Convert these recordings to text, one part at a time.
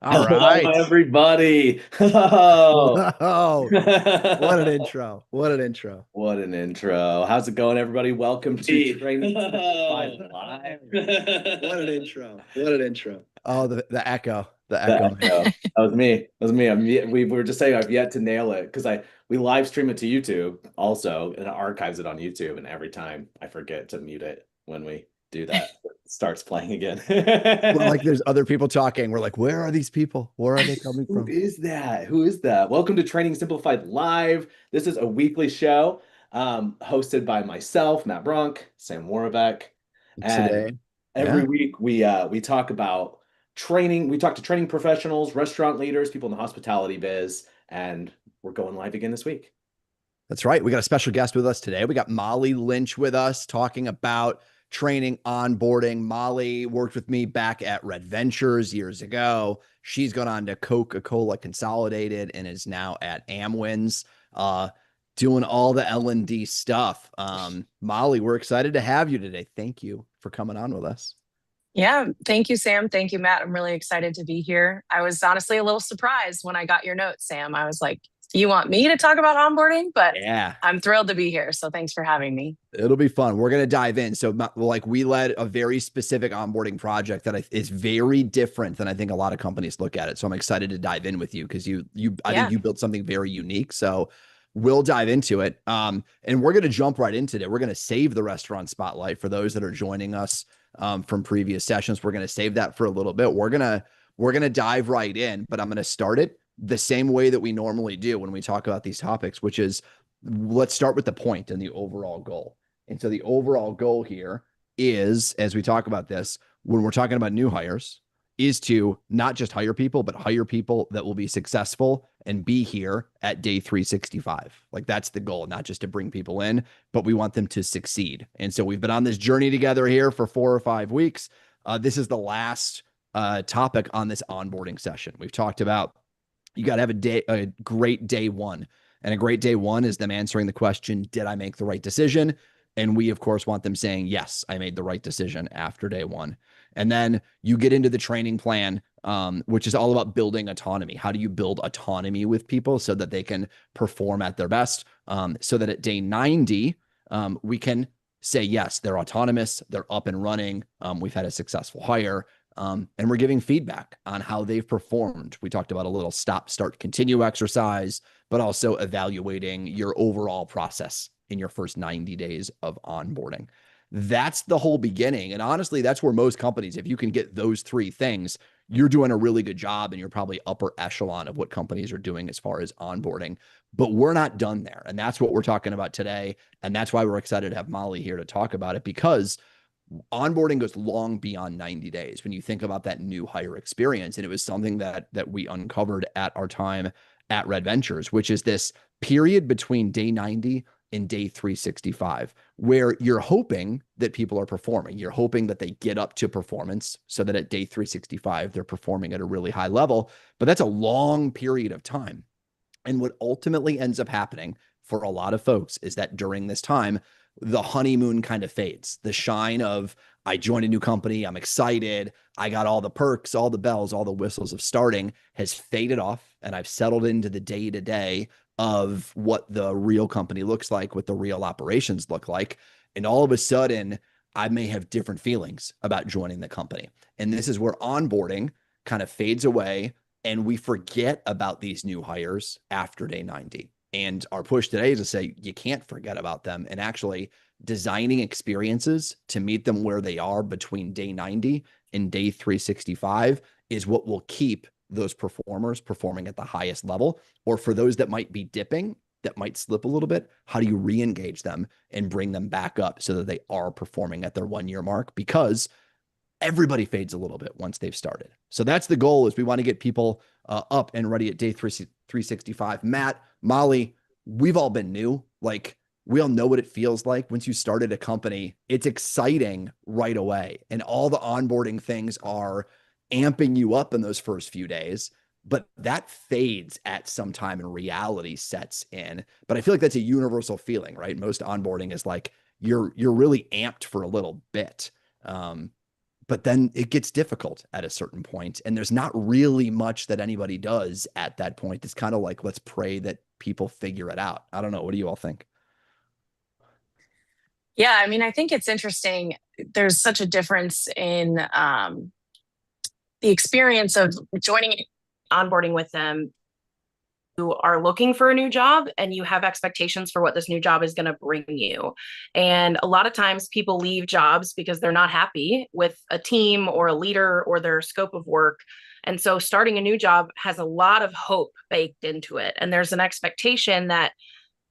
All Hello, right. everybody. Oh. Whoa. What an intro. What an intro. What an intro. How's it going, everybody? Welcome to Training Simplified Live. What an intro. What an intro. Oh, the echo. The The echo, man. echo. That was me. That was me. We were just saying I've yet to nail it because we live stream it to YouTube also and it archives it on YouTube. And every time I forget to mute it when we do that, it starts playing again. Well, like there's other people talking. We're like, where are these people? Where are they coming Who from? is that? Who is that? Welcome to Training Simplified Live. This is a weekly show hosted by myself, Matt Bronk, Sam Moravec, and Today. every Yeah, week we talk about training. We talk to training professionals, restaurant leaders, people in the hospitality biz, and we're going live again this week. that's right. We got a special guest with us today. We got Molly Lynch with us talking about training, onboarding. Molly worked with me back at Red Ventures years ago. She's gone on to Coca-Cola Consolidated and is now at Amwins, uh, doing all the L&D stuff. Molly, we're excited to have you today. Thank you for coming on with us. Yeah, thank you, Sam. Thank you, Matt. I'm really excited to be here. I was honestly a little surprised when I got your note, Sam. I was like, you want me to talk about onboarding? But Yeah. I'm thrilled to be here. So thanks for having me. It'll be fun. We're going to dive in. So, like, we led a very specific onboarding project that is very different than I think a lot of companies look at it. So, I'm excited to dive in with you because I think Yeah. you built something very unique. So, we'll dive into it. And we're going to jump right into it. We're going to save the restaurant spotlight for those that are joining us from previous sessions. We're going to save that for a little bit. We're gonna dive right in, but I'm going to start it the same way that we normally do when we talk about these topics, which is let's start with the point and the overall goal. And so the overall goal here is, as we talk about this, when we're talking about new hires, is to not just hire people, but hire people that will be successful and be here at day 365. Like that's the goal, not just to bring people in, but we want them to succeed. And so we've been on this journey together here for 4 or 5 weeks. This is the last topic on this onboarding session. We've talked about you got to have a great day one. And a great day one is them answering the question, did I make the right decision? And we, of course, want them saying, yes, I made the right decision after day one. And then you get into the training plan, which is all about building autonomy. How do you build autonomy with people so that they can perform at their best? So that at day 90, we can say, yes, they're autonomous, they're up and running. We've had a successful hire. And we're giving feedback on how they've performed. We talked about a little stop, start, continue exercise, but also evaluating your overall process in your first 90 days of onboarding. That's the whole beginning. And honestly, that's where most companies, if you can get those three things, you're doing a really good job and you're probably upper echelon of what companies are doing as far as onboarding. But we're not done there. And that's what we're talking about today. And that's why we're excited to have Molly here to talk about it, because onboarding goes long beyond 90 days when you think about that new hire experience. And it was something that we uncovered at our time at Red Ventures, which is this period between day 90 and day 365, where you're hoping that people are performing. You're hoping that they get up to performance so that at day 365, they're performing at a really high level. But that's a long period of time. And what ultimately ends up happening for a lot of folks is that during this time, the honeymoon kind of fades. The shine of, I joined a new company, I'm excited, I got all the perks, all the bells, all the whistles of starting has faded off. And I've settled into the day to day of what the real company looks like, what the real operations look like. And all of a sudden, I may have different feelings about joining the company. And this is where onboarding kind of fades away and we forget about these new hires after day 90. And our push today is to say you can't forget about them, and actually designing experiences to meet them where they are between day 90 and day 365 is what will keep those performers performing at the highest level. Or for those that might be dipping, that might slip a little bit, how do you re-engage them and bring them back up so that they are performing at their 1 year mark? Because everybody fades a little bit once they've started. So that's the goal, is we want to get people up and ready at day 365. Matt, Molly, we've all been new. Like, we all know what it feels like once you started a company. It's exciting right away. And all the onboarding things are amping you up in those first few days. But that fades at some time and reality sets in. But I feel like that's a universal feeling, right? Most onboarding is like you're really amped for a little bit. but then it gets difficult at a certain point, and there's not really much that anybody does at that point. It's kind of like, let's pray that people figure it out. I don't know. What do you all think? Yeah, I mean, I think it's interesting. There's such a difference in the experience of joining onboarding with them. You are looking for a new job and you have expectations for what this new job is going to bring you. And a lot of times people leave jobs because they're not happy with a team or a leader or their scope of work. And so starting a new job has a lot of hope baked into it. And there's an expectation that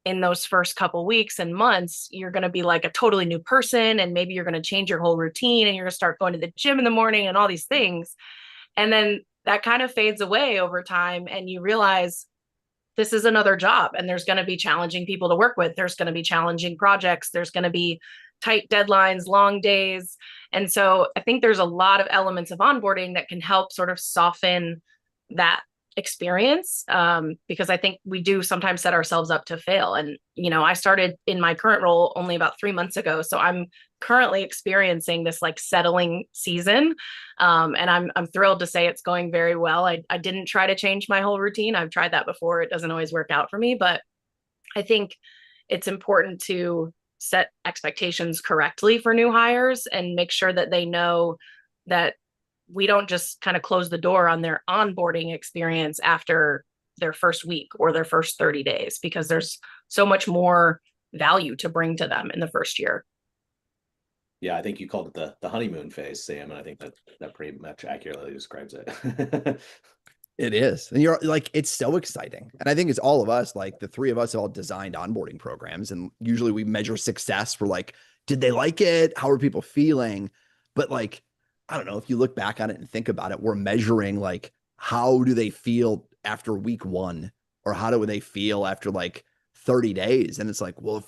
in those first couple weeks and months, you're going to be like a totally new person. And maybe you're going to change your whole routine and you're going to start going to the gym in the morning and all these things. And then that kind of fades away over time. And you realize this is another job and there's going to be challenging people to work with. There's going to be challenging projects. There's going to be tight deadlines, long days. And so I think there's a lot of elements of onboarding that can help sort of soften that experience, because I think we do sometimes set ourselves up to fail. And, you know, I started in my current role only about 3 months ago. So I'm currently experiencing this like settling season. And I'm thrilled to say it's going very well. I didn't try to change my whole routine. I've tried that before. It doesn't always work out for me, but I think it's important to set expectations correctly for new hires and make sure that they know that we don't just kind of close the door on their onboarding experience after their first week or their first 30 days, because there's so much more value to bring to them in the first year. Yeah, I think you called it the honeymoon phase, Sam, and I think that pretty much accurately describes it. It is. And you're like, it's so exciting. And I think it's all of us, like the three of us have all designed onboarding programs. And usually we measure success. We're like, did they like it? How are people feeling? But like, I don't know, if you look back on it and think about it, we're measuring like, how do they feel after week 1? Or how do they feel after like 30 days? And it's like, well,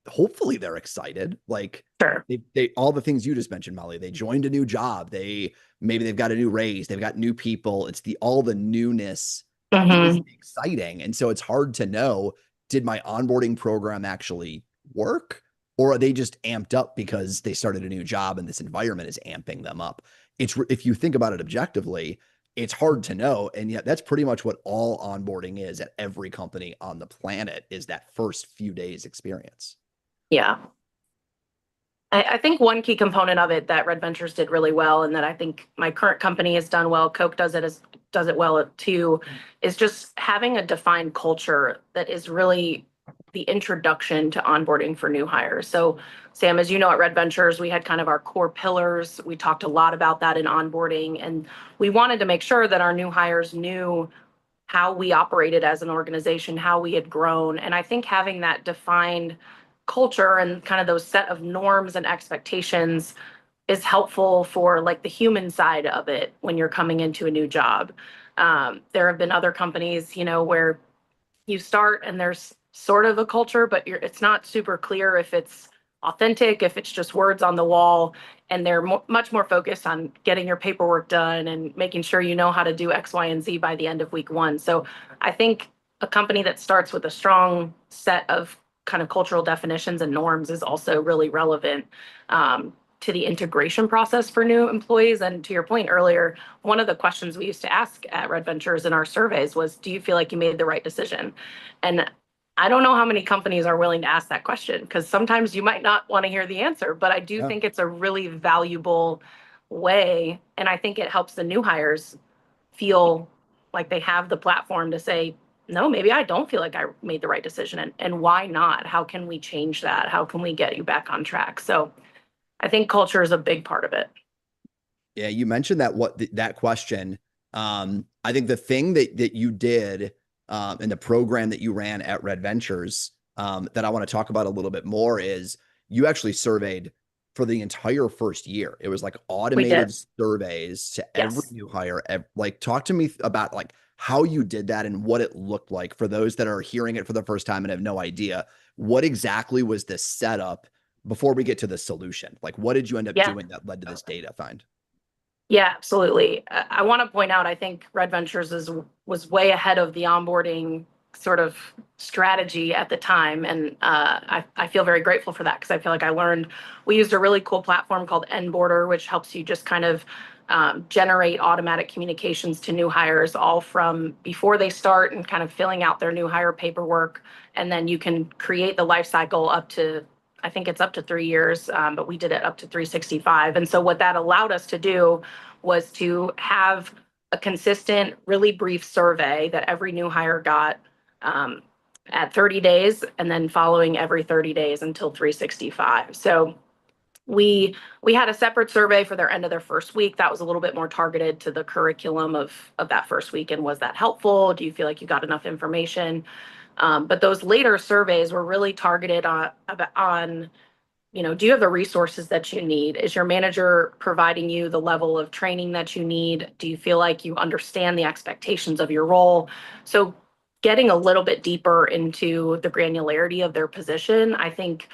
hopefully they're excited. Like Sure. they all the things you just mentioned, Molly, they joined a new job. Maybe they've got a new raise. They've got new people. It's all the newness is exciting. And so it's hard to know, did my onboarding program actually work? Or are they just amped up because they started a new job and this environment is amping them up? If you think about it objectively, it's hard to know. And yet that's pretty much what all onboarding is at every company on the planet, is that first few days experience. Yeah. I think one key component of it that Red Ventures did really well, and that I think my current company has done well, Coke does it well too, is just having a defined culture that is really the introduction to onboarding for new hires. So Sam, as you know, at Red Ventures, we had kind of our core pillars. We talked a lot about that in onboarding, and we wanted to make sure that our new hires knew how we operated as an organization, how we had grown. And I think having that defined culture and kind of those set of norms and expectations is helpful for like the human side of it when you're coming into a new job. There have been other companies, you know, where you start and there's sort of a culture, but it's not super clear if it's authentic, if it's just words on the wall, and they're much more focused on getting your paperwork done and making sure you know how to do X, Y, and Z by the end of week 1. So I think a company that starts with a strong set of kind of cultural definitions and norms is also really relevant to the integration process for new employees. And to your point earlier, one of the questions we used to ask at Red Ventures in our surveys was, do you feel like you made the right decision? And I don't know how many companies are willing to ask that question, because sometimes you might not want to hear the answer, but I do think it's a really valuable way. And I think it helps the new hires feel like they have the platform to say, no, maybe I don't feel like I made the right decision. And why not? How can we change that? How can we get you back on track? So I think culture is a big part of it. Yeah, you mentioned that question. I think the thing that you did in the program that you ran at Red Ventures that I want to talk about a little bit more is you actually surveyed for the entire first year. It was like automated surveys to every new hire. Like, talk to me about like how you did that and what it looked like for those that are hearing it for the first time and have no idea. What exactly was the setup before we get to the solution? Like, what did you end up doing that led to this data find? Yeah, absolutely. I want to point out, I think Red Ventures was way ahead of the onboarding sort of strategy at the time. And I feel very grateful for that because I feel like I learned, we used a really cool platform called Nboarder, which helps you just kind of generate automatic communications to new hires all from before they start and kind of filling out their new hire paperwork. And then you can create the life cycle up to, I think it's up to 3 years, but we did it up to 365. And so what that allowed us to do was to have a consistent, really brief survey that every new hire got at 30 days and then following every 30 days until 365. So we had a separate survey for their end of their first week that was a little bit more targeted to the curriculum of that first week. And was that helpful? Do you feel like you got enough information? But those later surveys were really targeted on, do you have the resources that you need? Is your manager providing you the level of training that you need? Do you feel like you understand the expectations of your role? So getting a little bit deeper into the granularity of their position, I think,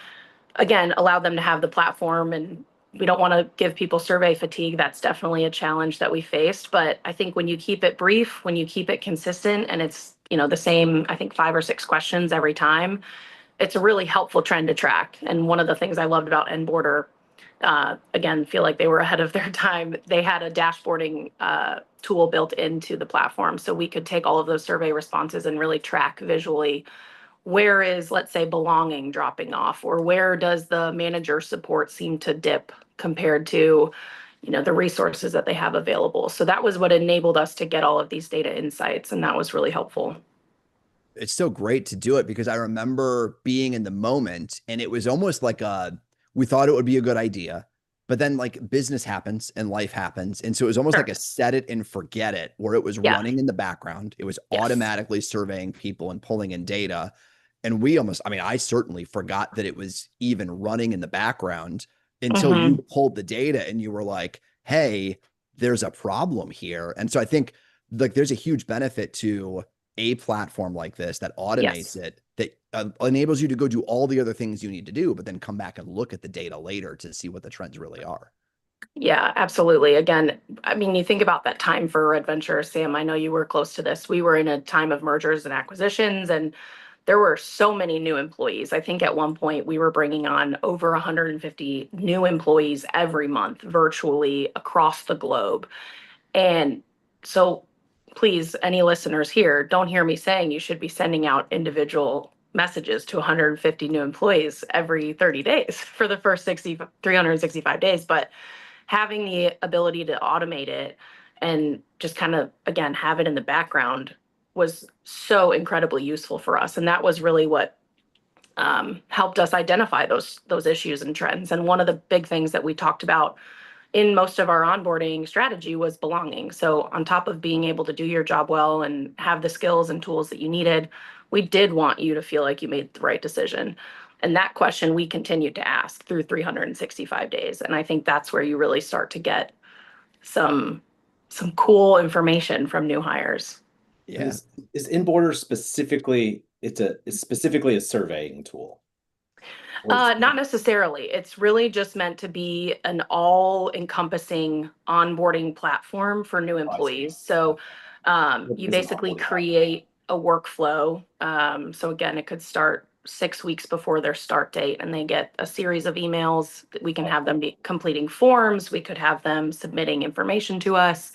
again, allowed them to have the platform. And we don't want to give people survey fatigue. That's definitely a challenge that we faced. But I think when you keep it brief, when you keep it consistent, and it's, the same, I think 5 or 6 questions every time, it's a really helpful trend to track. And one of the things I loved about Nboarder, again, feel like they were ahead of their time. They had a dashboarding tool built into the platform. So we could take all of those survey responses and really track visually where is, let's say, belonging dropping off, or where does the manager support seem to dip compared to, the resources that they have available. So that was what enabled us to get all of these data insights. And that was really helpful. It's so great to do it because I remember being in the moment and it was almost like we thought it would be a good idea, but then like business happens and life happens. And so it was almost like a set it and forget it, where it was running in the background. It was automatically surveying people and pulling in data. And I certainly forgot that it was even running in the background until you pulled the data and you were like, hey, there's a problem here. And so I think like there's a huge benefit to a platform like this that automates it, that enables you to go do all the other things you need to do, but then come back and look at the data later to see what the trends really are. Yeah, absolutely. Again, I mean, you think about that time for Red Venture, Sam, I know you were close to this. We were in a time of mergers and acquisitions, and there were so many new employees. I think at one point we were bringing on over 150 new employees every month virtually across the globe. And so please, any listeners here, don't hear me saying you should be sending out individual messages to 150 new employees every 30 days for the first 365 days, but having the ability to automate it and just kind of, again, have it in the background was so incredibly useful for us. And that was really what helped us identify those issues and trends. And one of the big things that we talked about in most of our onboarding strategy was belonging. So on top of being able to do your job well and have the skills and tools that you needed, we did want you to feel like you made the right decision. And that question we continued to ask through 365 days. And I think that's where you really start to get some cool information from new hires. Yeah. Is Nboarder specifically, it's specifically a surveying tool? Not necessarily. It's really just meant to be an all-encompassing onboarding platform for new employees. So you basically create a workflow. So again, it could start 6 weeks before their start date, and they get a series of emails. We can have them be completing forms. We could have them submitting information to us.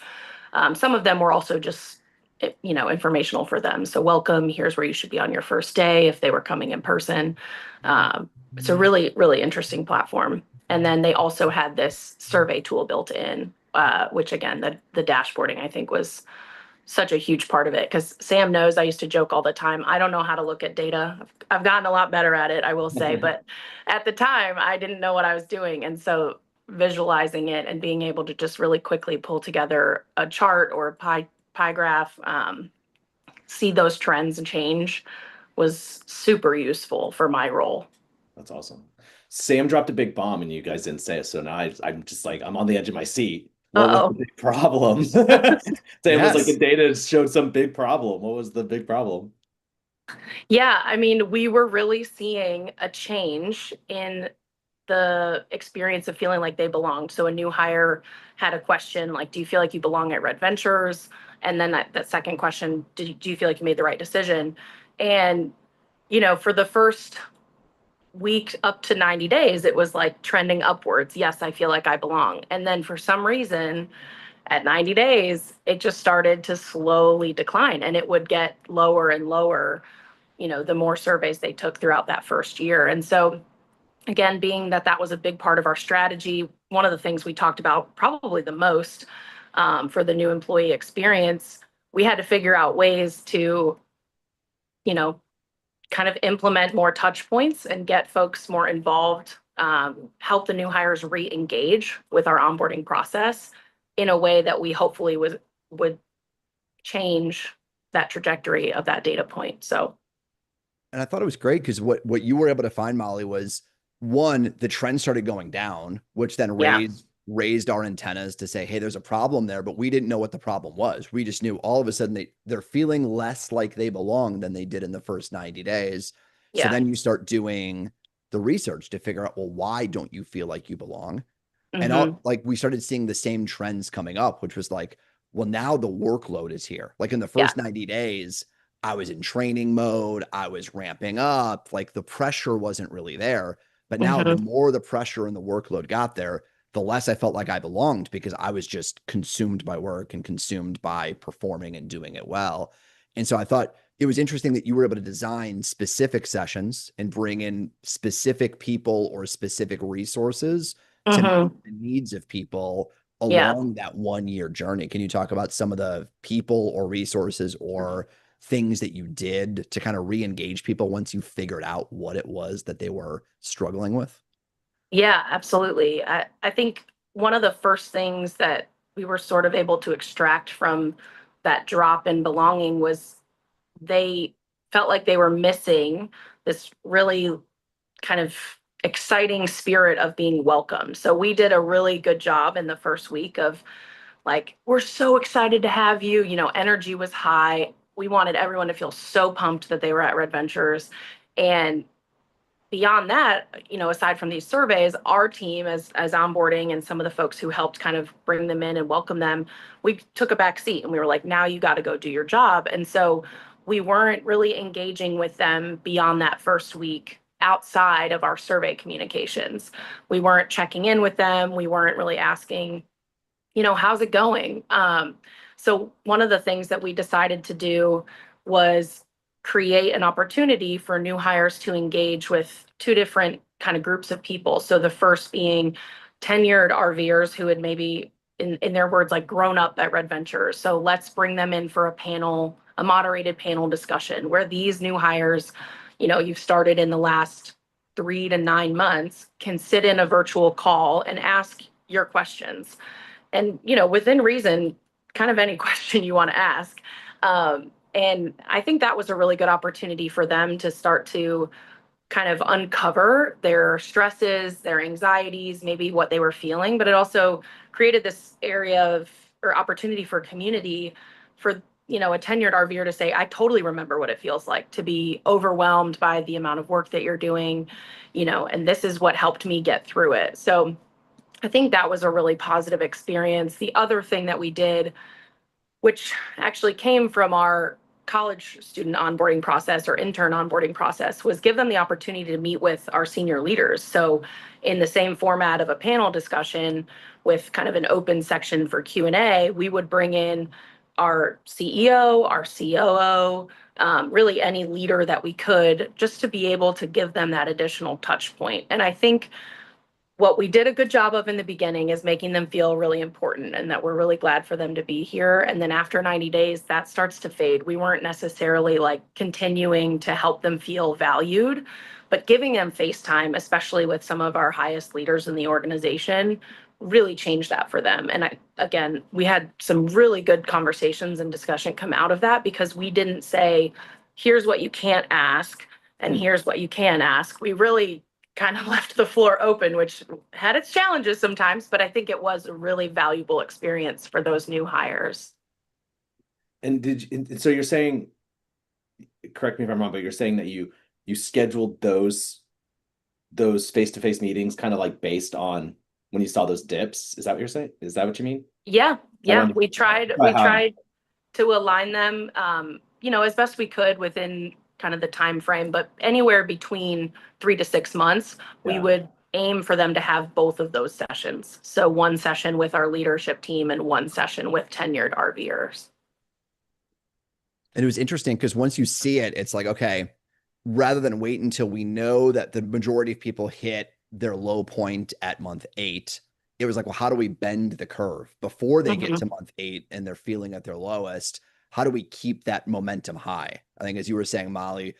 Some of them were also just informational for them. So welcome, here's where you should be on your first day if they were coming in person. It's a really, really interesting platform. And then they also had this survey tool built in, which again, the dashboarding I think was such a huge part of it, because Sam knows I used to joke all the time, I don't know how to look at data. I've gotten a lot better at it, I will say, but at the time I didn't know what I was doing. And so visualizing it and being able to just really quickly pull together a chart or a pie graph, see those trends and change was super useful for my role. That's awesome. Sam dropped a big bomb and you guys didn't say it. So now I'm just like, I'm on the edge of my seat. What was the big problem? Sam was like, the data showed some big problem. What was the big problem? Yeah, I mean, we were really seeing a change in the experience of feeling like they belonged. So a new hire had a question like, do you feel like you belong at Red Ventures? And then that second question, do you feel like you made the right decision? And, you know, for the first week up to 90 days, it was like trending upwards. Yes, I feel like I belong. And then for some reason, at 90 days, it just started to slowly decline and it would get lower and lower, you know, the more surveys they took throughout that first year. And so, again, being that that was a big part of our strategy, one of the things we talked about probably the most for the new employee experience, we had to figure out ways to, you know, kind of implement more touch points and get folks more involved, help the new hires re-engage with our onboarding process in a way that we hopefully would change that trajectory of that data point. So, And I thought it was great because what you were able to find, Molly, was one, the trend started going down, which then yeah, raised our antennas to say, hey, there's a problem there, but we didn't know what the problem was. We just knew all of a sudden they're feeling less like they belong than they did in the first 90 days. So yeah, then you start doing the research to figure out, well, why don't you feel like you belong? And hmm, like we started seeing the same trends coming up, which was like, well, now the workload is here. Like in the yeah, first 90 days, I was in training mode, I was ramping up, like the pressure wasn't really there. But now the hmm, more the pressure and the workload got there, the less I felt like I belonged because I was just consumed by work and consumed by performing and doing it well. And so I thought it was interesting that you were able to design specific sessions and bring in specific people or specific resources to meet hmm, the needs of people yeah. along that 1 year journey. Can you talk about some of the people or resources or things that you did to kind of re-engage people once you figured out what it was that they were struggling with? Yeah, absolutely. I think one of the first things that we were sort of able to extract from that drop in belonging was they felt like they were missing this really kind of exciting spirit of being welcomed. So we did a really good job in the first week of like, we're so excited to have you. You know, energy was high. We wanted everyone to feel so pumped that they were at Red Ventures. And beyond that, you know, aside from these surveys, our team as onboarding and some of the folks who helped kind of bring them in and welcome them, we took a back seat and we were like, now you got to go do your job. And so we weren't really engaging with them beyond that first week outside of our survey communications. We weren't checking in with them. We weren't really asking, you know, how's it going? So one of the things that we decided to do was create an opportunity for new hires to engage with two different kind of groups of people. So the first being tenured RVers who had maybe, in their words, like grown up at Red Ventures. So let's bring them in for a panel, a moderated panel discussion where these new hires, you know, you've started in the last 3 to 9 months, can sit in a virtual call and ask your questions and, you know, within reason, kind of any question you want to ask. And I think that was a really good opportunity for them to start to kind of uncover their stresses, their anxieties, maybe what they were feeling, but it also created this area of or opportunity for community for, you know, a tenured RVer to say, I totally remember what it feels like to be overwhelmed by the amount of work that you're doing, you know, and this is what helped me get through it. So I think that was a really positive experience. The other thing that we did, which actually came from our college student onboarding process or intern onboarding process, was give them the opportunity to meet with our senior leaders. So in the same format of a panel discussion with kind of an open section for Q&A, we would bring in our CEO, our COO, really any leader that we could, just to be able to give them that additional touch point. And I think what we did a good job of in the beginning is making them feel really important and that we're really glad for them to be here. And then after 90 days, that starts to fade. We weren't necessarily like continuing to help them feel valued, but giving them face time, especially with some of our highest leaders in the organization, really changed that for them. And again, we had some really good conversations and discussion come out of that because we didn't say, here's what you can't ask and here's what you can ask. We really kind of left the floor open, which had its challenges sometimes, but I think it was a really valuable experience for those new hires. And so you're saying, correct me if I'm wrong, but you're saying that you scheduled those face-to-face meetings kind of like based on when you saw those dips. Is that what you're saying? Is that what you mean? Yeah, I yeah, wanted we to tried how to align them, you know, as best we could within kind of the time frame, but anywhere between 3 to 6 months, we Yeah. would aim for them to have both of those sessions. So one session with our leadership team and one session with tenured RVers. And it was interesting because once you see it, it's like, okay, rather than wait until we know that the majority of people hit their low point at month 8, it was like, well, how do we bend the curve before they get to month 8 and they're feeling at their lowest? How do we keep that momentum high? I think, as you were saying, Molly,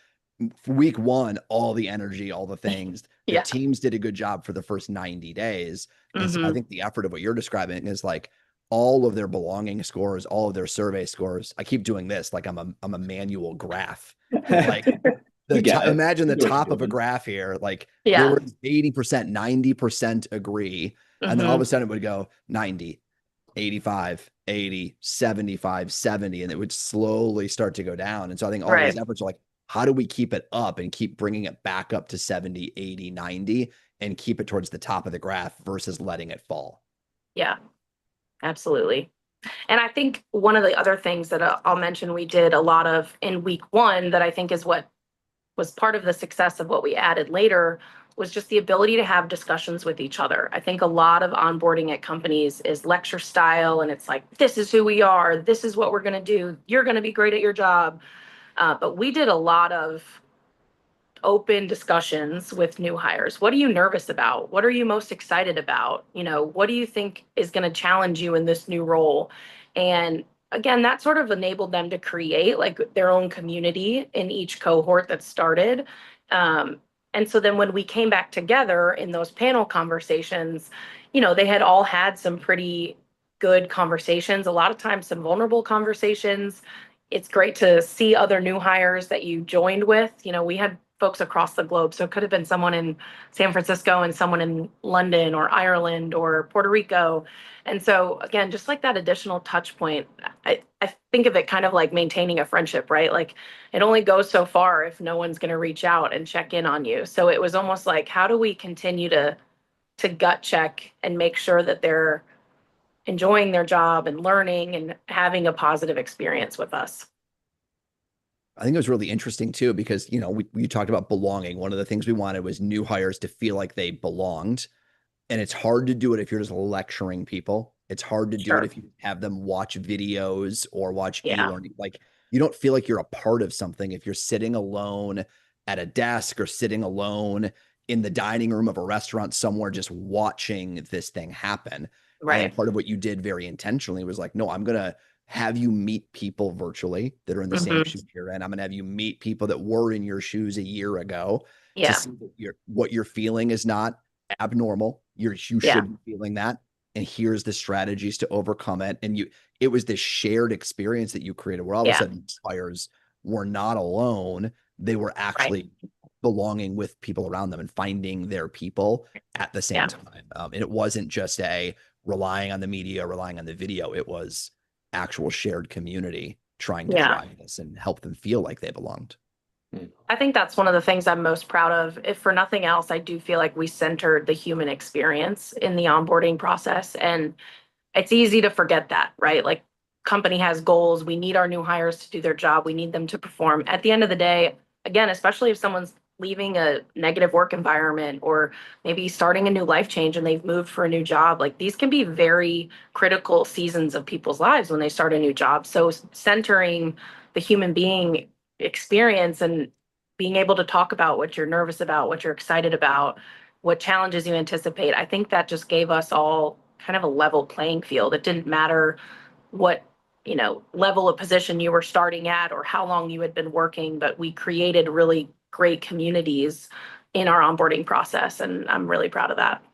for week 1, all the energy, all the things, the teams did a good job for the first 90 days. And so I think the effort of what you're describing is like all of their belonging scores, all of their survey scores. I keep doing this like I'm a manual graph. Like imagine the top of a graph here. Like there was 80%, 90% agree. And then all of a sudden it would go 90, 85, 80, 75, 70, and it would slowly start to go down. And so I think all these efforts are like, how do we keep it up and keep bringing it back up to 70, 80, 90 and keep it towards the top of the graph versus letting it fall? Yeah, absolutely. And I think one of the other things that I'll mention we did a lot of in week 1 that I think is what was part of the success of what we added later was just the ability to have discussions with each other. I think a lot of onboarding at companies is lecture style, and it's like, this is who we are, this is what we're going to do, you're going to be great at your job. But we did a lot of open discussions with new hires. What are you nervous about? What are you most excited about? You know, what do you think is going to challenge you in this new role? And again, that sort of enabled them to create like their own community in each cohort that started. And so then when we came back together in those panel conversations, you know, they had all had some pretty good conversations, a lot of times some vulnerable conversations. It's great to see other new hires that you joined with. You know, we had folks across the globe. So it could have been someone in San Francisco and someone in London or Ireland or Puerto Rico. And so again, just like that additional touch point, I think of it kind of like maintaining a friendship, right? Like it only goes so far if no one's going to reach out and check in on you. So it was almost like, how do we continue to gut check and make sure that they're enjoying their job and learning and having a positive experience with us? I think it was really interesting too, because, you know, we talked about belonging. One of the things we wanted was new hires to feel like they belonged. And it's hard to do it if you're just lecturing people. It's hard to do it if you have them watch videos or watch e-learning. Like you don't feel like you're a part of something if you're sitting alone at a desk or sitting alone in the dining room of a restaurant somewhere just watching this thing happen. Right. And part of what you did very intentionally was like, no, I'm going to have you meet people virtually that are in the same shoes you're in. I'm going to have you meet people that were in your shoes a year ago to see that what you're feeling is not abnormal. You should be feeling that. And here's the strategies to overcome it. And it was this shared experience that you created where all of a sudden hires were not alone. They were actually belonging with people around them and finding their people at the same time. And it wasn't just relying on the media, relying on the video. It was actual shared community trying to drive this and help them feel like they belonged. I think that's one of the things I'm most proud of. If for nothing else, I do feel like we centered the human experience in the onboarding process. And it's easy to forget that, right? Like company has goals. We need our new hires to do their job. We need them to perform. At the end of the day, again, especially if someone's leaving a negative work environment or maybe starting a new life change and they've moved for a new job, like these can be very critical seasons of people's lives when they start a new job. So centering the human being experience and being able to talk about what you're nervous about, what you're excited about, what challenges you anticipate, I think that just gave us all kind of a level playing field. It didn't matter what, you know, level of position you were starting at or how long you had been working, but we created really great communities in our onboarding process. And I'm really proud of that.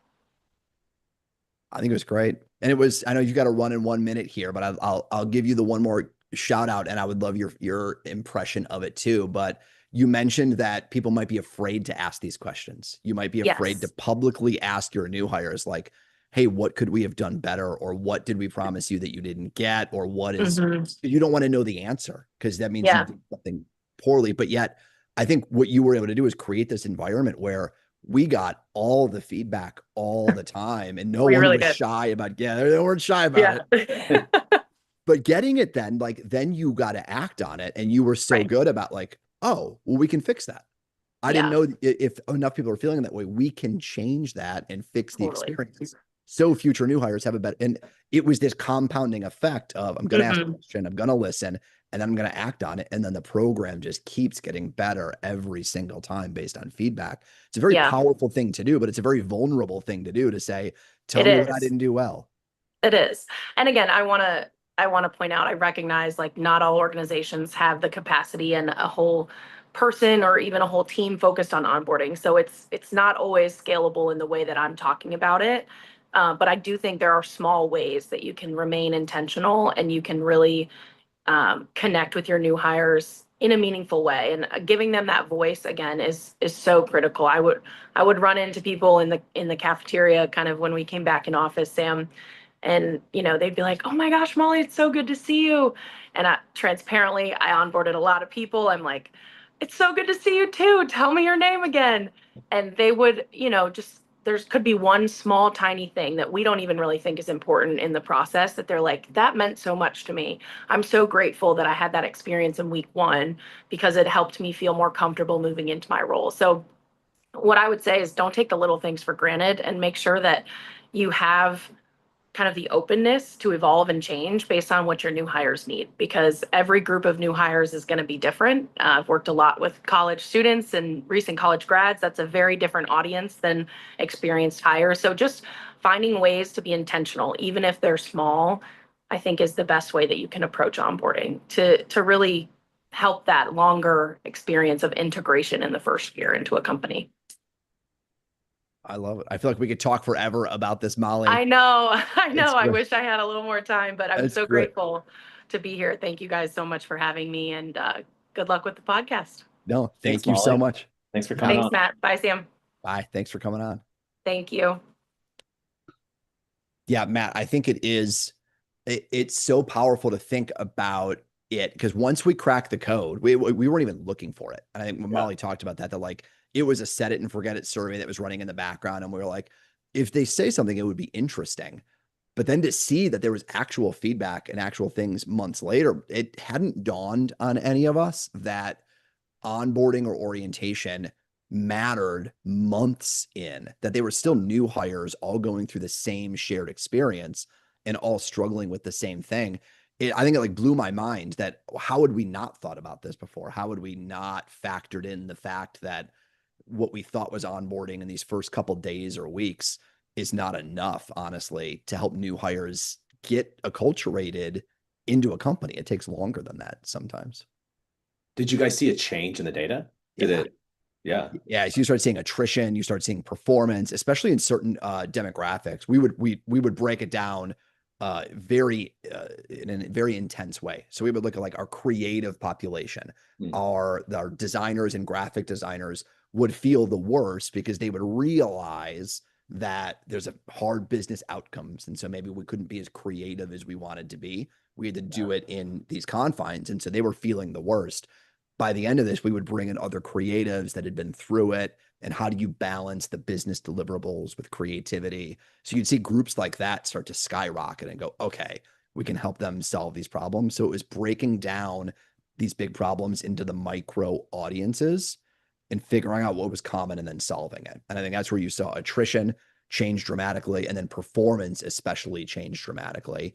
I think it was great. And I know you got to run in 1 minute here, but I'll give you the one more shout out and I would love your impression of it too. But you mentioned that people might be afraid to ask these questions. You might be afraid to publicly ask your new hires, like, hey, what could we have done better? Or what did we promise you that you didn't get? Or what is, you don't want to know the answer because that means you did something poorly. But yet I think what you were able to do is create this environment where we got all the feedback all the time and no one really was shy about, they weren't shy about it. But getting it then you got to act on it. And you were so good about like, oh, well, we can fix that. I didn't Yeah. know if enough people are feeling that way. We can change that and fix the Totally. experience. So future new hires have a better, and it was this compounding effect of I'm going to ask a question, I'm going to listen, and then I'm going to act on it. And then the program just keeps getting better every single time based on feedback. It's a very Yeah. powerful thing to do, but it's a very vulnerable thing to do, to say, tell It me what I is. didn't do well. It is. And again, I want to point out, I recognize like not all organizations have the capacity and a whole person or even a whole team focused on onboarding. So it's not always scalable in the way that I'm talking about it. But I do think there are small ways that you can remain intentional and you can really connect with your new hires in a meaningful way. And giving them that voice again is so critical. I would run into people in the cafeteria kind of when we came back in office, Sam, and they'd be like, "Oh my gosh, Molly, it's so good to see you." And transparently, I onboarded a lot of people. I'm like, "It's so good to see you too. Tell me your name again." And they would, just there's could be one small tiny thing that we don't even really think is important in the process that they're like, "That meant so much to me. I'm so grateful that I had that experience in week 1 because it helped me feel more comfortable moving into my role." So what I would say is don't take the little things for granted and make sure that you have kind of the openness to evolve and change based on what your new hires need, because every group of new hires is going to be different. I've worked a lot with college students and recent college grads. That's a very different audience than experienced hires. So just finding ways to be intentional, even if they're small, I think is the best way that you can approach onboarding to really help that longer experience of integration in the first year into a company. I love it. I feel like we could talk forever about this, Molly. I know. It's I great. wish I had a little more time, but I'm It's so great. grateful to be here. Thank you guys so much for having me, and good luck with the podcast. No, Thanks, thank you so Molly. much. Thanks for coming Thanks, on. Matt. Bye, Sam. Bye. Thanks for coming on. Thank you. Yeah, Matt, I think it's so powerful to think about it, because once we crack the code, we weren't even looking for it. And I think Molly talked about that like it was a set it and forget it survey that was running in the background. And we were like, if they say something, it would be interesting. But then to see that there was actual feedback and actual things months later, it hadn't dawned on any of us that onboarding or orientation mattered months in, that they were still new hires all going through the same shared experience and all struggling with the same thing. I think it like blew my mind that how would we not thought about this before? How would we not factored in the fact that what we thought was onboarding in these first couple days or weeks is not enough, honestly, to help new hires get acculturated into a company. It takes longer than that sometimes. Did you guys see a change in the data? Yeah. Yeah. So you start seeing attrition, you start seeing performance, especially in certain demographics. We would break it down in a very intense way. So we would look at like our creative population, our designers and graphic designers would feel the worst because they would realize that there's a hard business outcomes. And so maybe we couldn't be as creative as we wanted to be. We had to do it in these confines. And so they were feeling the worst. By the end of this, we would bring in other creatives that had been through it. And how do you balance the business deliverables with creativity? So you'd see groups like that start to skyrocket and go, okay, we can help them solve these problems. So it was breaking down these big problems into the micro audiences and figuring out what was common and then solving it. And I think that's where you saw attrition change dramatically, and then performance especially change dramatically.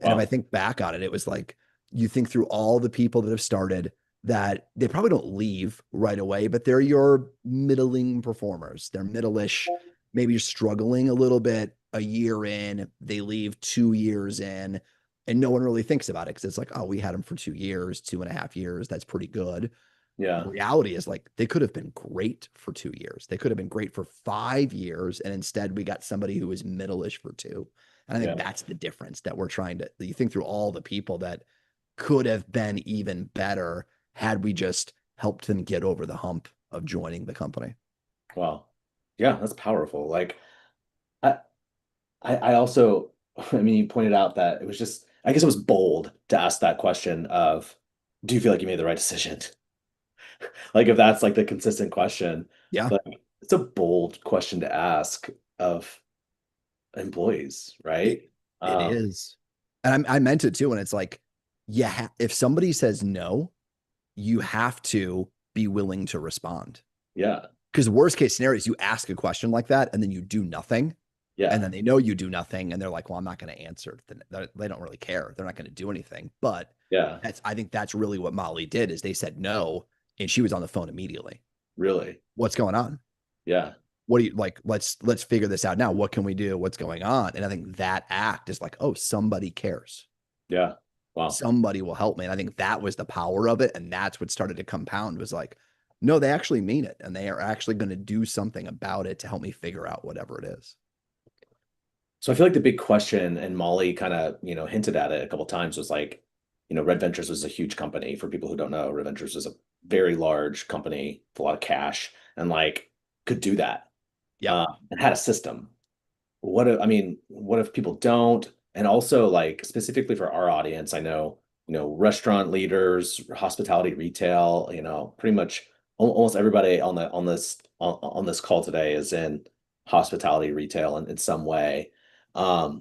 And if I think back on it, it was like, you think through all the people that have started that they probably don't leave right away, but they're your middling performers. They're middle-ish. Maybe you're struggling a little bit a year in, they leave 2 years in, and no one really thinks about it because it's like, oh, we had them for 2 years, 2.5 years. That's pretty good. Yeah. The reality is like they could have been great for 2 years. They could have been great for 5 years. And instead we got somebody who was middle-ish for 2. And I think that's the difference that we're trying to, you think through all the people that could have been even better had we just helped them get over the hump of joining the company. Wow. Yeah, that's powerful. Like I also, I mean, you pointed out that it was just, I guess it was bold to ask that question of, do you feel like you made the right decision? Like if that's like the consistent question, like it's a bold question to ask of employees, right? It is. And I meant it too. And it's like, yeah, if somebody says no, you have to be willing to respond. Yeah. Because worst case scenario is you ask a question like that and then you do nothing. Yeah. And then they know you do nothing and they're like, well, I'm not going to answer. They don't really care. They're not going to do anything. But Yeah. I think that's really what Molly did is they said no. And she was on the phone immediately. Really? What's going on? Yeah. What do you like? Let's figure this out now. What can we do? What's going on? And I think that act is like, oh, somebody cares. Yeah. Wow. Somebody will help me. And I think that was the power of it. And that's what started to compound was like, no, they actually mean it. And they are actually going to do something about it to help me figure out whatever it is. So I feel like the big question, and Molly kind of, hinted at it a couple of times, was like, Red Ventures was a huge company. For people who don't know, Red Ventures is a very large company with a lot of cash and like could do that. Yeah. And had a system. What if people don't? And also like specifically for our audience, I know, restaurant leaders, hospitality, retail, pretty much almost everybody on this call today is in hospitality, retail in some way. How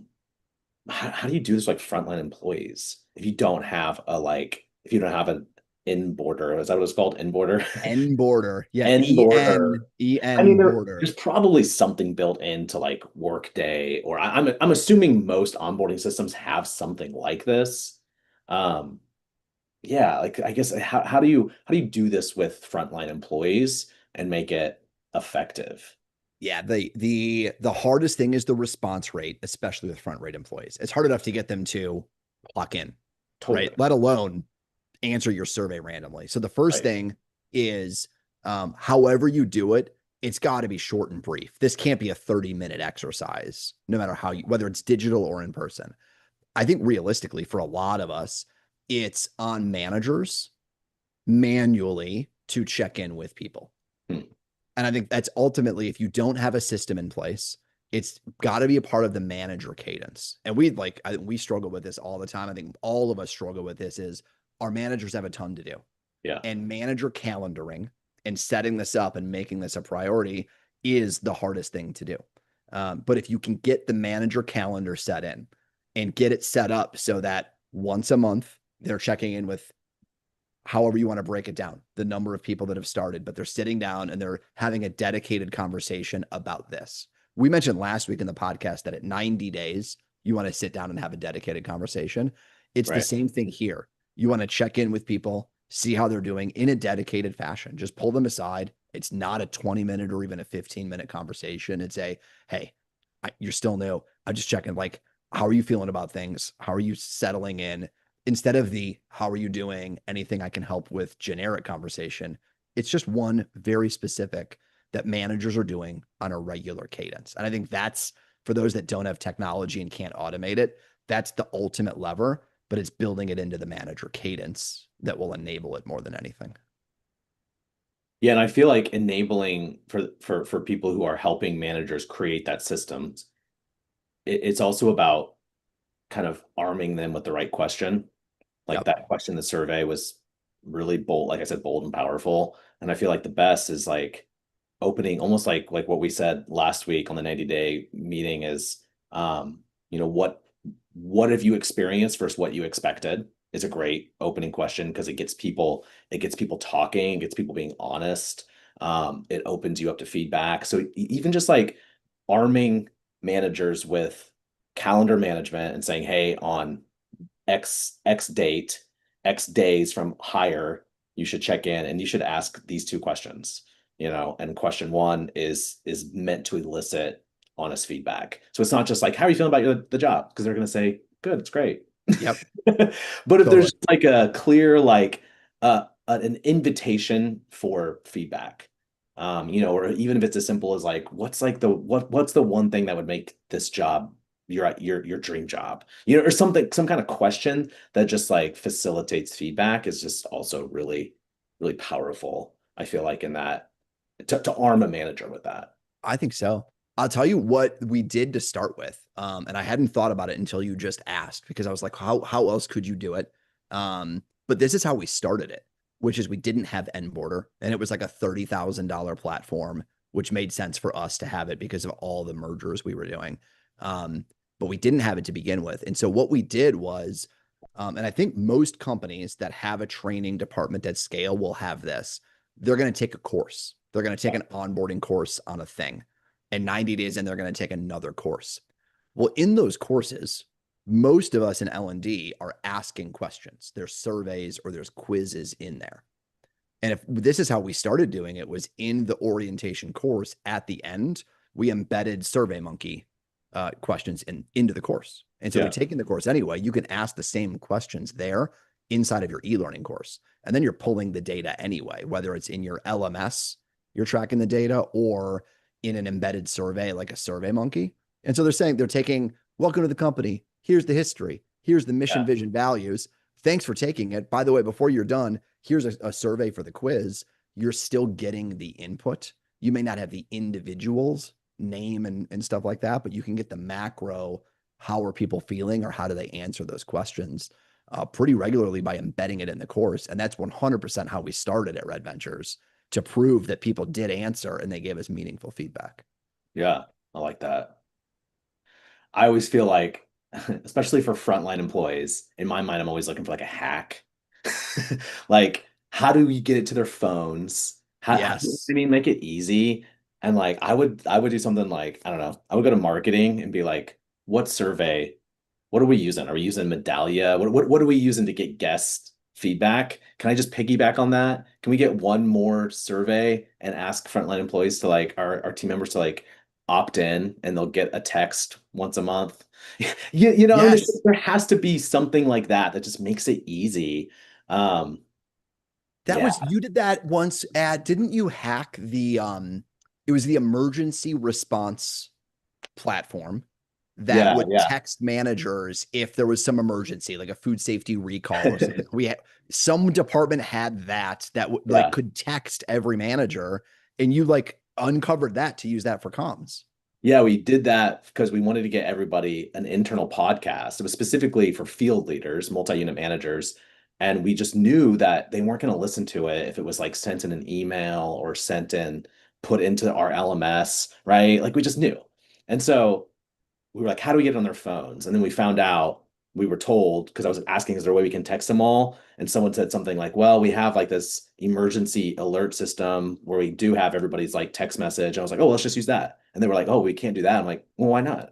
do you do this like frontline employees if you don't have an in border? Is that what it's called? In border? N border. Yeah. N border. Border. There's probably something built into like Workday, or I'm assuming most onboarding systems have something like this. Yeah, like I guess how do you do this with frontline employees and make it effective? Yeah, the hardest thing is the response rate, especially with front rate employees. It's hard enough to get them to clock in, Totally. right? Let alone answer your survey randomly. So the first Right. thing is, however you do it, it's got to be short and brief. This can't be a 30-minute exercise, no matter whether it's digital or in person. I think realistically, for a lot of us, it's on managers manually to check in with people. And I think that's ultimately, if you don't have a system in place, it's got to be a part of the manager cadence. And we struggle with this all the time. I think all of us struggle with this is our managers have a ton to do. Yeah. And manager calendaring and setting this up and making this a priority is the hardest thing to do. But if you can get the manager calendar set in and get it set up so that once a month they're checking in with, however you want to break it down, the number of people that have started, but they're sitting down and they're having a dedicated conversation about this. We mentioned last week in the podcast that at 90 days, you want to sit down and have a dedicated conversation. It's the same thing here. You want to check in with people, see how they're doing in a dedicated fashion. Just pull them aside. It's not a 20-minute or even a 15-minute conversation. It's hey, you're still new. I'm just checking, like, how are you feeling about things? How are you settling in? Instead of the, how are you doing? Anything I can help with generic conversation. It's just one very specific that managers are doing on a regular cadence. And I think that's, for those that don't have technology and can't automate it, that's the ultimate lever, but it's building it into the manager cadence that will enable it more than anything. Yeah. And I feel like enabling for people who are helping managers create that system, it's also about kind of arming them with the right question. Like that question, the survey was really bold, like I said, bold and powerful. And I feel like the best is like opening, almost like what we said last week on the 90-day meeting is, what have you experienced versus what you expected is a great opening question, because it gets people talking, it gets people being honest. It opens you up to feedback. So even just like arming managers with calendar management and saying, hey, on X date, X days from hire, you should check in and you should ask these two questions, and question one is meant to elicit honest feedback. So it's not just like, how are you feeling about the job? Because they're going to say, good, it's great. Yep. But if there's like a clear, like an invitation for feedback, or even if it's as simple as like, what's the one thing that would make this job your dream job, or something, some kind of question that just like facilitates feedback is just also really, really powerful. I feel like in that to arm a manager with that. I think so. I'll tell you what we did to start with. And I hadn't thought about it until you just asked, because I was like, how else could you do it? But this is how we started it, which is we didn't have NBorder, and it was like a $30,000 platform, which made sense for us to have it because of all the mergers we were doing. But we didn't have it to begin with. And so what we did was, and I think most companies that have a training department at scale will have this. they're going to take a course. They're going to take an onboarding course on a thing. And 90 days in, they're going to take another course. Well, in those courses, most of us in L&D are asking questions. There's surveys or there's quizzes in there. And if this is how we started doing it, was in the orientation course at the end, we embedded SurveyMonkey questions into the course. And so if you're taking the course anyway, you can ask the same questions there inside of your e-learning course. And then you're pulling the data anyway, whether it's in your LMS, you're tracking the data, or in an embedded survey like a SurveyMonkey. And so they're taking, welcome to the company. Here's the history. Here's the mission, vision, values. Thanks for taking it. By the way, before you're done, here's a survey for the quiz. You're still getting the input. You may not have the individual's name and stuff like that, but you can get the macro, how are people feeling or how do they answer those questions pretty regularly by embedding it in the course. And that's 100% how we started at Red Ventures, to prove that people did answer and they gave us meaningful feedback. Yeah, I like that. I always feel like, especially for frontline employees, in my mind, I'm always looking for like a hack. Like, how do we get it to their phones? Make it easy. And like, I would do something like, I don't know, I would go to marketing and be like, what survey? What are we using? Are we using Medallia? What are we using to get guest feedback? Can I just piggyback on that? Can we get one more survey and ask frontline employees to like our team members to like opt in, and they'll get a text once a month? you know, yes. There has to be something like that just makes it easy. You did that once didn't you hack the it was the emergency response platform that would text managers if there was some emergency, like a food safety recall or something. Some department had that like could text every manager, and you like uncovered that to use that for comms. Yeah, we did that because we wanted to get everybody an internal podcast. It was specifically for field leaders, multi-unit managers. And we just knew that they weren't going to listen to it if it was like sent in an email or put into our LMS, right? Like we just knew. And so we were like, how do we get it on their phones? And then we found out, we were told, because I was asking, is there a way we can text them all? And someone said something like, well, we have like this emergency alert system where we do have everybody's like text message. And I was like, oh, let's just use that. And they were like, oh, we can't do that. I'm like, well, why not?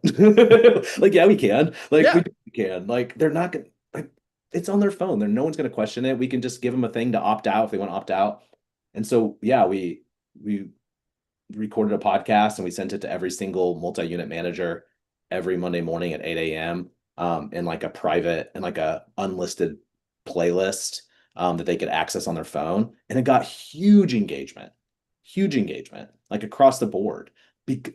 Like, yeah, we can. Like, we can. Like, they're not going to, like, it's on their phone. No one's going to question it. We can just give them a thing to opt out if they want to opt out. And so, yeah, we recorded a podcast and we sent it to every single multi-unit manager every Monday morning at 8 a.m. In like a private and like a unlisted playlist that they could access on their phone. And it got huge engagement, like across the board.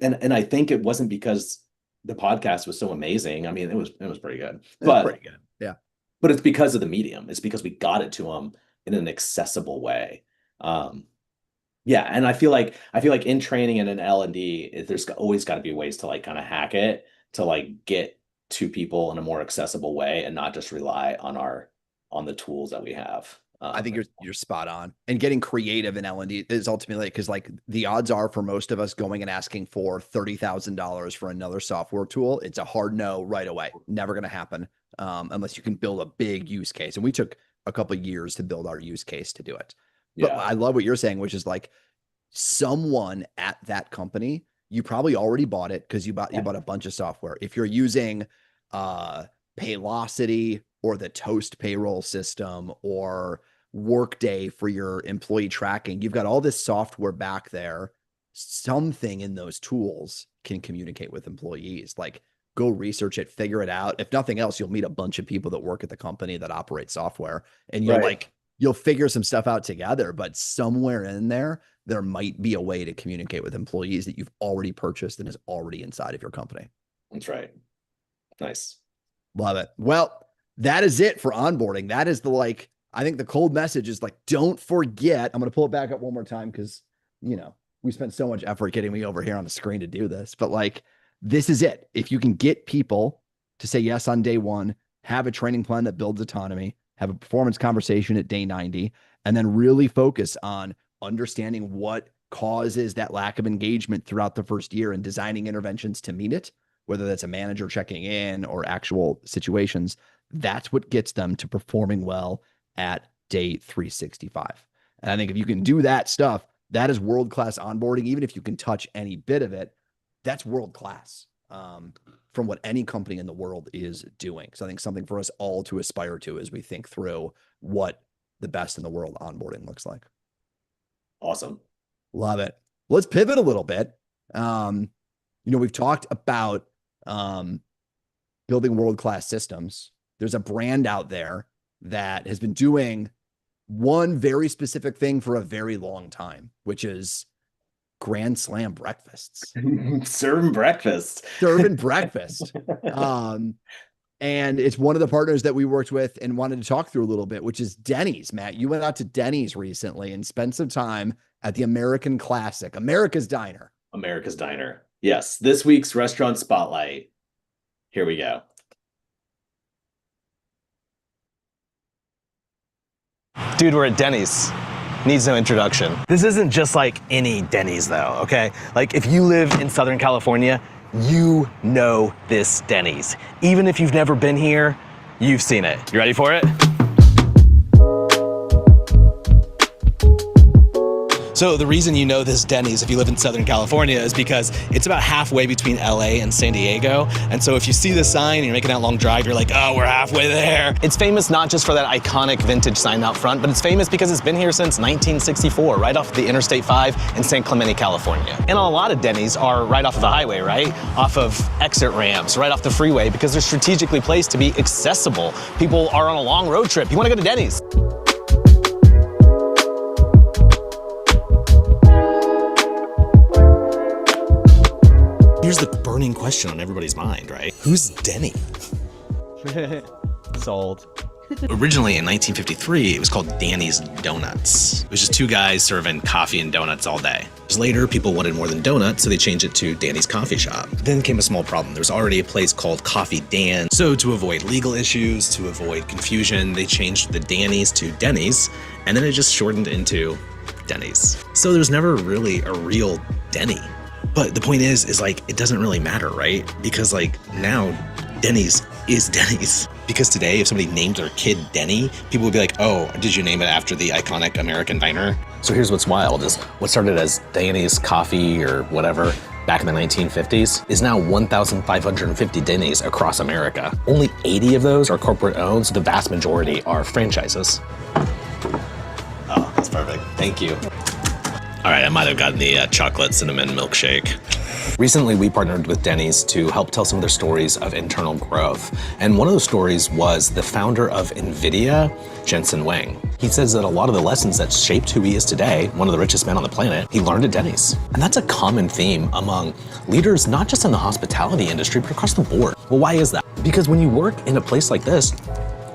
And I think it wasn't because the podcast was so amazing. I mean, it was pretty good. Pretty good. Yeah. But it's because of the medium. It's because we got it to them in an accessible way. Yeah. And I feel like in training and in L&D, there's always got to be ways to like kind of hack it to like get to people in a more accessible way and not just rely on the tools that we have. I think you're spot on. And getting creative in L&D is ultimately, because like the odds are for most of us going and asking for $30,000 for another software tool, it's a hard no right away. Never going to happen unless you can build a big use case. And we took a couple of years to build our use case to do it. But I love what you're saying, which is like someone at that company, you probably already bought it because you bought a bunch of software. If you're using Paylocity or the Toast payroll system or Workday for your employee tracking, you've got all this software back there. Something in those tools can communicate with employees. Like, go research it, figure it out. If nothing else, you'll meet a bunch of people that work at the company that operate software, and you'll figure some stuff out together. But somewhere in there might be a way to communicate with employees that you've already purchased and is already inside of your company. That's right. Nice. Love it. Well, that is it for onboarding. That is I think the cold message is like, don't forget. I'm going to pull it back up one more time because, we spent so much effort getting me over here on the screen to do this, but like, this is it. If you can get people to say yes on day one, have a training plan that builds autonomy, have a performance conversation at day 90, and then really focus on understanding what causes that lack of engagement throughout the first year and designing interventions to meet it, whether that's a manager checking in or actual situations, that's what gets them to performing well at day 365. And I think if you can do that stuff, that is world-class onboarding. Even if you can touch any bit of it, that's world-class from what any company in the world is doing. So I think something for us all to aspire to as we think through what the best in the world onboarding looks like. Awesome. Love it. Let's pivot a little bit. We've talked about building world-class systems. There's a brand out there that has been doing one very specific thing for a very long time, which is Grand Slam breakfasts. Serving breakfast. Serving breakfast. And it's one of the partners that we worked with and wanted to talk through a little bit, which is Denny's. Matt, you went out to Denny's recently and spent some time at the American Classic, America's Diner. America's Diner. Yes. This week's restaurant spotlight. Here we go. Dude, we're at Denny's. Needs no introduction. This isn't just like any Denny's though, okay? Like if you live in Southern California, you know this Denny's. Even if you've never been here, you've seen it. You ready for it? So the reason you know this Denny's if you live in Southern California is because it's about halfway between LA and San Diego. And so if you see the sign and you're making that long drive, you're like, oh, we're halfway there. It's famous not just for that iconic vintage sign out front, but it's famous because it's been here since 1964, right off the Interstate 5 in San Clemente, California. And a lot of Denny's are right off of the highway, right? Off of exit ramps, right off the freeway, because they're strategically placed to be accessible. People are on a long road trip. You wanna go to Denny's. Here's the burning question on everybody's mind, right? Who's Denny? Sold. Originally in 1953, it was called Danny's Donuts. It was just two guys serving coffee and donuts all day. Later, people wanted more than donuts, so they changed it to Danny's Coffee Shop. Then came a small problem. There was already a place called Coffee Dan. So to avoid legal issues, to avoid confusion, they changed the Danny's to Denny's, and then it just shortened into Denny's. So there's never really a real Denny. But the point is like, it doesn't really matter, right? Because like now Denny's is Denny's. Because today, if somebody named their kid Denny, people would be like, oh, did you name it after the iconic American diner? So here's what's wild is what started as Danny's Coffee or whatever back in the 1950s is now 1,550 Denny's across America. Only 80 of those are corporate owned, so the vast majority are franchises. Oh, that's perfect. Thank you. All right, I might have gotten the chocolate cinnamon milkshake. Recently, we partnered with Denny's to help tell some of their stories of internal growth. And one of those stories was the founder of NVIDIA, Jensen Huang. He says that a lot of the lessons that shaped who he is today, one of the richest men on the planet, he learned at Denny's. And that's a common theme among leaders, not just in the hospitality industry, but across the board. Well, why is that? Because when you work in a place like this,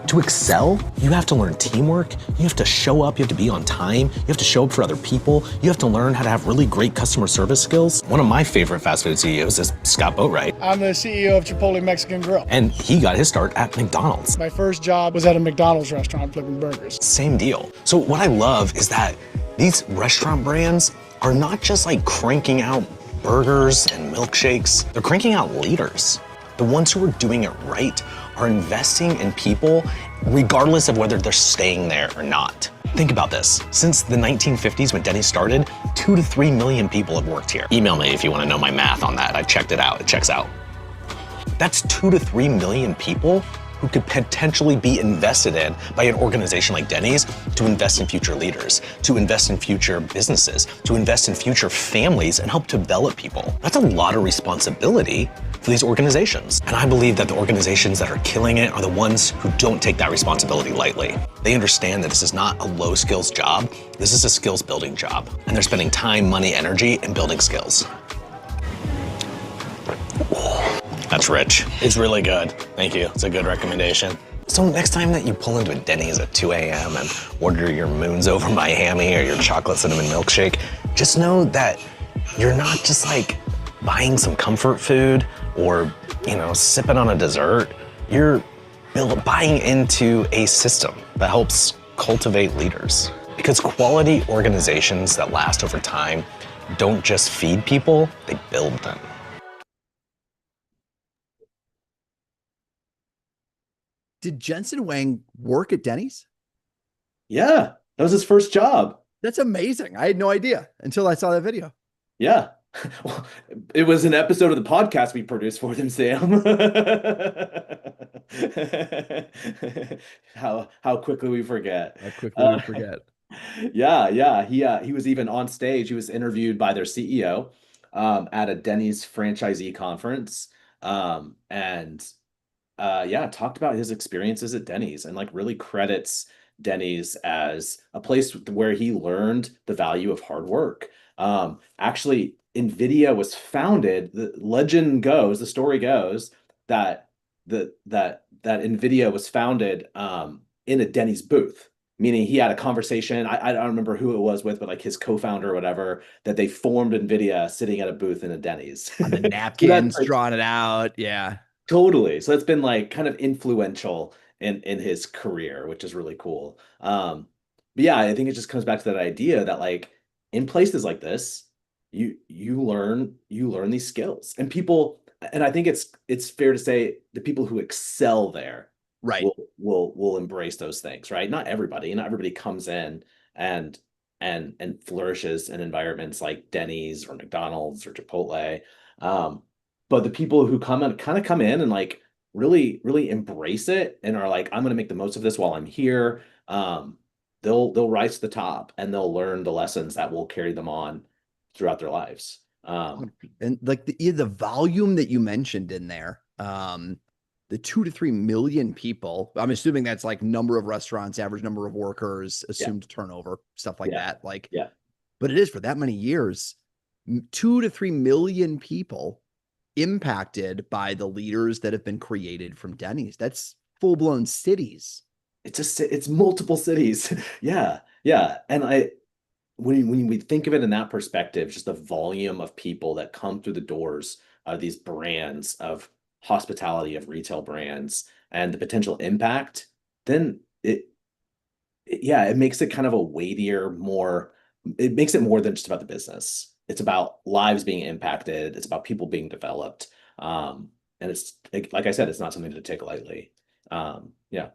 to excel, you have to learn teamwork, you have to show up, you have to be on time, you have to show up for other people, you have to learn how to have really great customer service skills. One of my favorite fast food CEOs is Scott Boatwright. I'm the CEO of Chipotle Mexican Grill. And he got his start at McDonald's. My first job was at a McDonald's restaurant flipping burgers. Same deal. So what I love is that these restaurant brands are not just like cranking out burgers and milkshakes, they're cranking out leaders. The ones who are doing it right are investing in people regardless of whether they're staying there or not. Think about this. Since the 1950s when Denny's started, 2 to 3 million people have worked here. Email me if you want to know my math on that. I've checked it out. It checks out. That's 2 to 3 million people who could potentially be invested in by an organization like Denny's to invest in future leaders, to invest in future businesses, to invest in future families and help develop people. That's a lot of responsibility for these organizations. And I believe that the organizations that are killing it are the ones who don't take that responsibility lightly. They understand that this is not a low skills job, this is a skills building job. And they're spending time, money, energy in building skills. That's rich. It's really good. Thank you. It's a good recommendation. So next time that you pull into a Denny's at 2 a.m. and order your Moons Over Miami or your chocolate cinnamon milkshake, just know that you're not just like buying some comfort food or, sipping on a dessert. You're buying into a system that helps cultivate leaders. Because quality organizations that last over time don't just feed people, they build them. Did Jensen Huang work at Denny's? Yeah, that was his first job. That's amazing. I had no idea until I saw that video. Yeah. Well, it was an episode of the podcast we produced for them, Sam. How quickly we forget. How quickly we forget. Yeah. He was even on stage. He was interviewed by their CEO at a Denny's franchisee conference. And yeah, talked about his experiences at Denny's and like really credits Denny's as a place where he learned the value of hard work. Actually, NVIDIA was founded. The story goes that that NVIDIA was founded in a Denny's booth, meaning he had a conversation. I don't remember who it was with, but like his co-founder or whatever, that they formed NVIDIA sitting at a booth in a Denny's. On the napkins, drawing it out. Yeah. Totally. So it's been like kind of influential in his career, which is really cool. But yeah, I think it just comes back to that idea that like in places like this, you learn these skills. And people, and I think it's fair to say the people who excel there Right. will embrace those things, right? Not everybody comes in and flourishes in environments like Denny's or McDonald's or Chipotle. But the people who come in and like really embrace it and are like, I'm going to make the most of this while I'm here. They'll rise to the top and they'll learn the lessons that will carry them on throughout their lives. And like the volume that you mentioned in there, the 2 to 3 million people, I'm assuming that's like number of restaurants, average number of workers, assumed turnover, stuff like that. Like, but it is for that many years, 2 to 3 million people impacted by the leaders that have been created from Denny's. That's full-blown cities. It's multiple cities. Yeah. And when we think of it in that perspective, just the volume of people that come through the doors of these brands of hospitality, of retail brands, and the potential impact, then it makes it kind of a weightier, it makes it more than just about the business. It's about lives being impacted. It's about people being developed. And it's like I said, it's not something to take lightly. Yeah.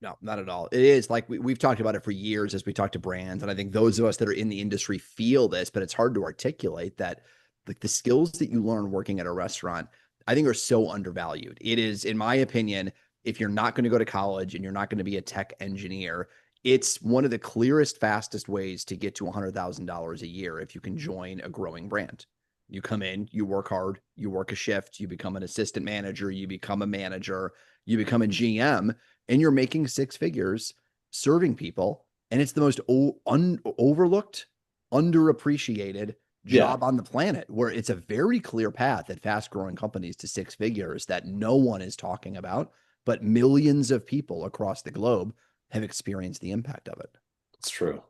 No, not at all. It is like we've talked about it for years as we talk to brands. And I think those of us that are in the industry feel this, but it's hard to articulate that like the skills that you learn working at a restaurant, I think are so undervalued. It is, in my opinion, if you're not going to go to college and you're not going to be a tech engineer, it's one of the clearest, fastest ways to get to $100,000 a year if you can join a growing brand. You come in, you work hard, you work a shift, you become an assistant manager, you become a manager, you become a GM, and you're making 6 figures serving people. And it's the most overlooked, underappreciated job on the planet, where it's a very clear path at fast growing companies to 6 figures that no one is talking about, but millions of people across the globe have experienced the impact of it. It's true.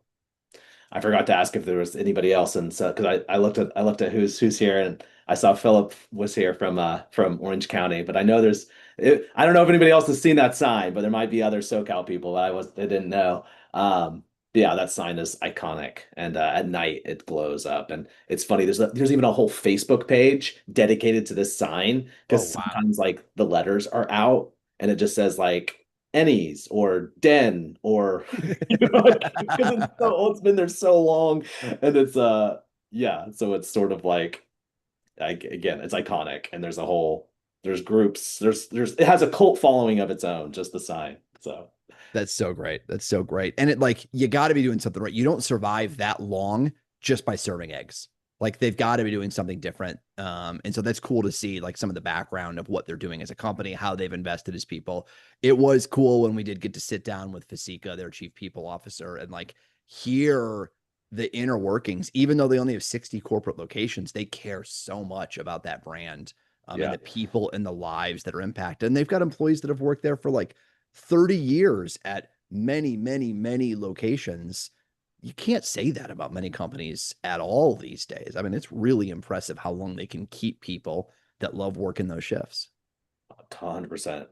I forgot to ask if there was anybody else, and so because I looked at who's here, and I saw Philip was here from Orange County, but I know I don't know if anybody else has seen that sign, but there might be other SoCal people that I didn't know. Yeah, that sign is iconic, and at night it glows up, and it's funny. There's even a whole Facebook page dedicated to this sign because sometimes like the letters are out, and it just says like Ennies or Den or because it's been there so long, and it's so it's sort of like again, it's iconic, and there's groups, it has a cult following of its own, just the sign. So that's so great. That's so great. And it like, you got to be doing something right. You don't survive that long just by serving eggs. Like they've got to be doing something different. And so that's cool to see like some of the background of what they're doing as a company, how they've invested as people. It was cool when we did get to sit down with Fasika, their chief people officer, and like hear the inner workings. Even though they only have 60 corporate locations, they care so much about that brand and the people and the lives that are impacted. And they've got employees that have worked there for like 30 years at many, many, many locations. You can't say that about many companies at all these days. I mean, it's really impressive how long they can keep people that love working those shifts. 100%.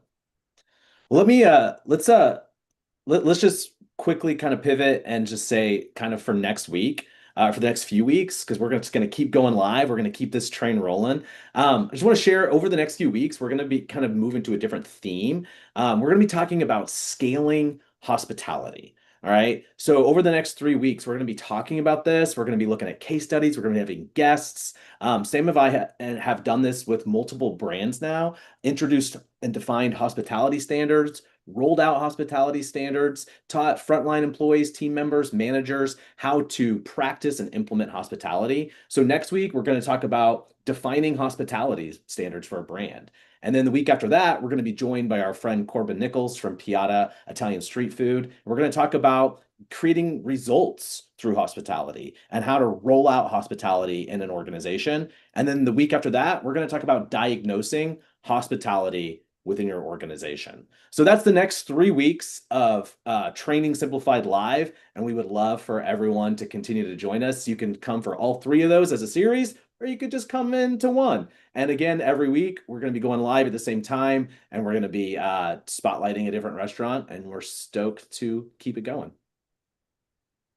Let me let's just quickly kind of pivot and just say kind of for next week, for the next few weeks, because we're just going to keep going live. We're going to keep this train rolling. I just want to share over the next few weeks, we're going to be kind of moving to a different theme. We're going to be talking about scaling hospitality. All right. So over the next 3 weeks, we're going to be talking about this. We're going to be looking at case studies. We're going to be having guests. Sam and I have done this with multiple brands now, introduced and defined hospitality standards, rolled out hospitality standards, taught frontline employees, team members, managers how to practice and implement hospitality. So next week, we're going to talk about defining hospitality standards for a brand. And then the week after that, we're going to be joined by our friend Corbin Nichols from Piata Italian Street Food. We're going to talk about creating results through hospitality and how to roll out hospitality in an organization. And then the week after that, we're going to talk about diagnosing hospitality within your organization. So that's the next 3 weeks of Training Simplified Live. And we would love for everyone to continue to join us. You can come for all 3 of those as a series, or you could just come into one. And again, every week we're going to be going live at the same time, and we're going to be spotlighting a different restaurant, and we're stoked to keep it going.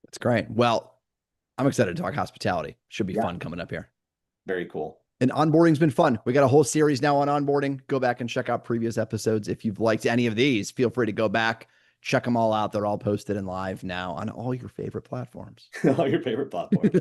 That's great. Well, I'm excited to talk hospitality. Should be fun coming up here. Very cool. And onboarding's been fun. We got a whole series now on onboarding. Go back and check out previous episodes. If you've liked any of these, feel free to go back, check them all out. They're all posted and live now on all your favorite platforms. All your favorite platforms.